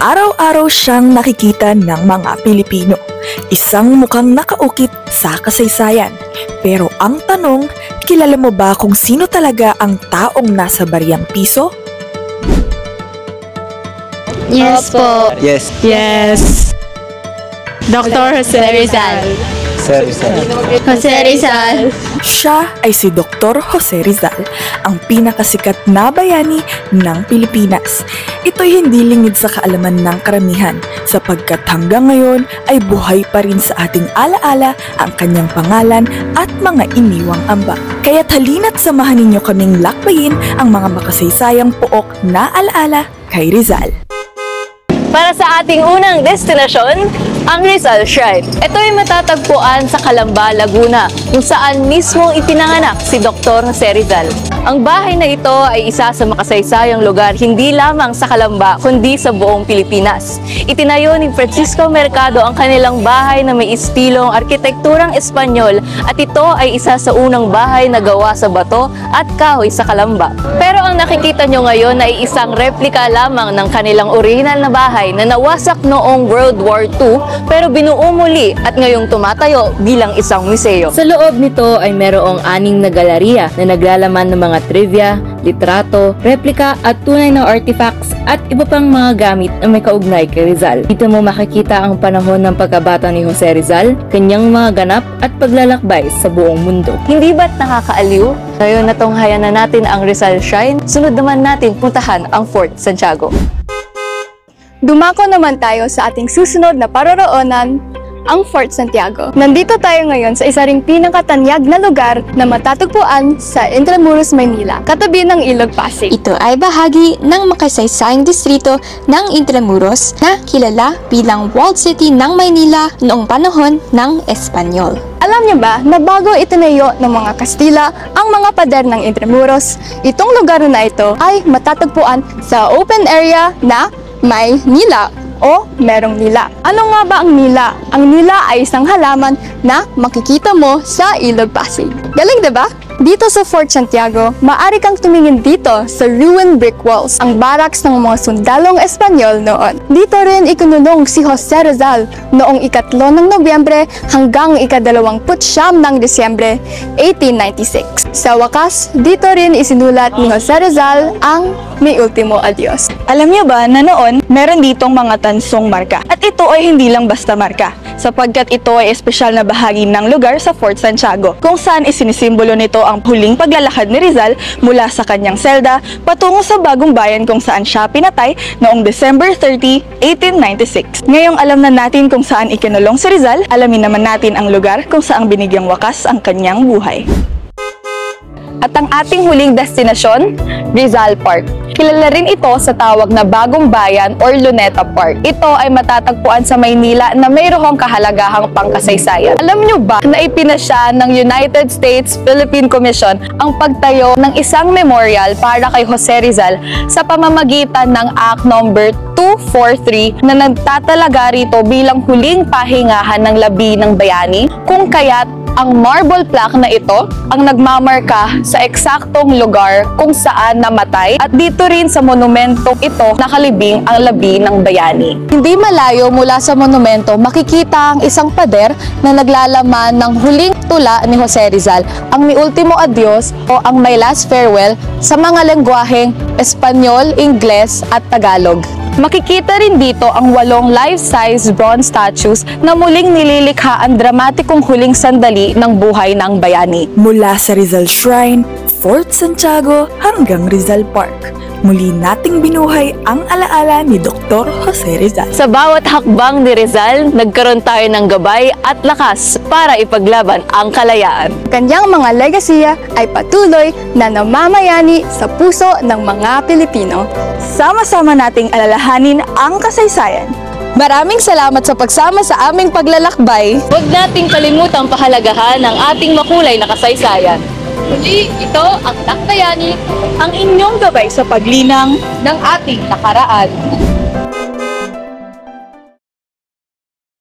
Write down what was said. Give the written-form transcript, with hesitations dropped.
araw-araw siyang nakikita ng mga Pilipino. Isang mukhang nakaukit sa kasaysayan. Pero ang tanong, kilala mo ba kung sino talaga ang taong nasa bariyang piso? Yes po. Yes. Yes. Dr. Jose Rizal. Jose Rizal. Siya ay si Dr. Jose Rizal, ang pinakasikat na bayani ng Pilipinas. Ito'y hindi lingid sa kaalaman ng karamihan sapagkat hanggang ngayon ay buhay pa rin sa ating alaala ang kanyang pangalan at mga iniwang ambag. Kaya't halina't samahan ninyo kaming lakbayin ang mga makasaysayang pook na alaala kay Rizal. Para sa ating unang destinasyon, ang Rizal Shrine. Ito ay matatagpuan sa Calamba, Laguna, kung saan mismong ipinanganak si Dr. Jose Rizal. Ang bahay na ito ay isa sa makasaysayang lugar hindi lamang sa Calamba kundi sa buong Pilipinas. Itinayo ni Francisco Mercado ang kanilang bahay na may istilong arkitekturang Espanyol at ito ay isa sa unang bahay na gawa sa bato at kahoy sa Calamba. Pero ang nakikita nyo ngayon ay isang replika lamang ng kanilang original na bahay na nawasak noong World War II pero binuo muli at ngayong tumatayo bilang isang museo. Sa loob nito ay merong 6 na galerya na naglalaman ng mga trivia, litrato, replika at tunay na artifacts at iba pang mga gamit na may kaugnay kay Rizal. Dito mo makikita ang panahon ng pagkabata ni Jose Rizal, kanyang mga ganap at paglalakbay sa buong mundo. Hindi ba't nakakaaliw? Ngayon natunghayan na natin ang Rizal Shrine, sunod naman natin puntahan ang Fort Santiago. Dumako naman tayo sa ating susunod na paroroonan, ang Fort Santiago. Nandito tayo ngayon sa isa ring pinakatanyag na lugar na matatagpuan sa Intramuros, Maynila, katabi ng Ilog Pasig. Ito ay bahagi ng makasaysayang distrito ng Intramuros na kilala bilang Walled City ng Maynila noong panahon ng Espanyol. Alam niyo ba na bago itinayo ng mga Kastila ang mga pader ng Intramuros, itong lugar na ito ay matatagpuan sa open area na may nila o merong nila. Ano nga ba ang nila? Ang nila ay isang halaman na makikita mo sa Ilog Pasig. Galing, diba? Dito sa Fort Santiago, maaari kang tumingin dito sa ruined brick walls, ang barracks ng mga sundalong Espanyol noon. Dito rin ikinulong si Jose Rizal noong 3 ng Nobyembre hanggang 29 ng Disyembre 1896. Sa wakas, dito rin isinulat ni Jose Rizal ang Mi Ultimo Adios. Alam niyo ba na noon, meron ditong mga tansong marka. At ito ay hindi lang basta marka, sapagkat ito ay espesyal na bahagi ng lugar sa Fort Santiago, kung saan isinisimbolo nito ang huling paglalakad ni Rizal mula sa kanyang selda patungo sa bagong bayan kung saan siya pinatay noong December 30, 1896. Ngayong alam na natin kung saan ikinulong si Rizal, alamin naman natin ang lugar kung saan binigyang wakas ang kanyang buhay. At ang ating huling destinasyon, Rizal Park. Kilala rin ito sa tawag na Bagong Bayan or Luneta Park. Ito ay matatagpuan sa Maynila na mayroong kahalagahang pangkasaysayan. Alam nyo ba na ipinasya ng United States Philippine Commission ang pagtayo ng isang memorial para kay Jose Rizal sa pamamagitan ng Act No. 243 na nagtatalaga rito bilang huling pahingahan ng labi ng bayani, kung kaya't ang marble plaque na ito ang nagmamarka sa eksaktong lugar kung saan namatay at dito rin sa monumentong ito nakalibing ang labi ng bayani. Hindi malayo mula sa monumento makikita ang isang pader na naglalaman ng huling tula ni Jose Rizal, ang Mi Ultimo Adios o ang My Last Farewell sa mga lengguaheng Espanyol, Ingles at Tagalog. Makikita rin dito ang 8 life-size bronze statues na muling nililikha ang dramatikong huling sandali ng buhay ng bayani. Mula sa Rizal Shrine, Fort Santiago hanggang Rizal Park, muli nating binuhay ang alaala ni Dr. Jose Rizal. Sa bawat hakbang ni Rizal, nagkaroon tayo ng gabay at lakas para ipaglaban ang kalayaan. Kanyang mga legasiya ay patuloy na namamayani sa puso ng mga Pilipino. Sama-sama nating alalahanin ang kasaysayan. Maraming salamat sa pagsama sa aming paglalakbay. Huwag nating kalimutang pahalagahan ang ating makulay na kasaysayan. Muli, ito ang Takbayani, ang inyong gabay sa paglinang ng ating nakaraan.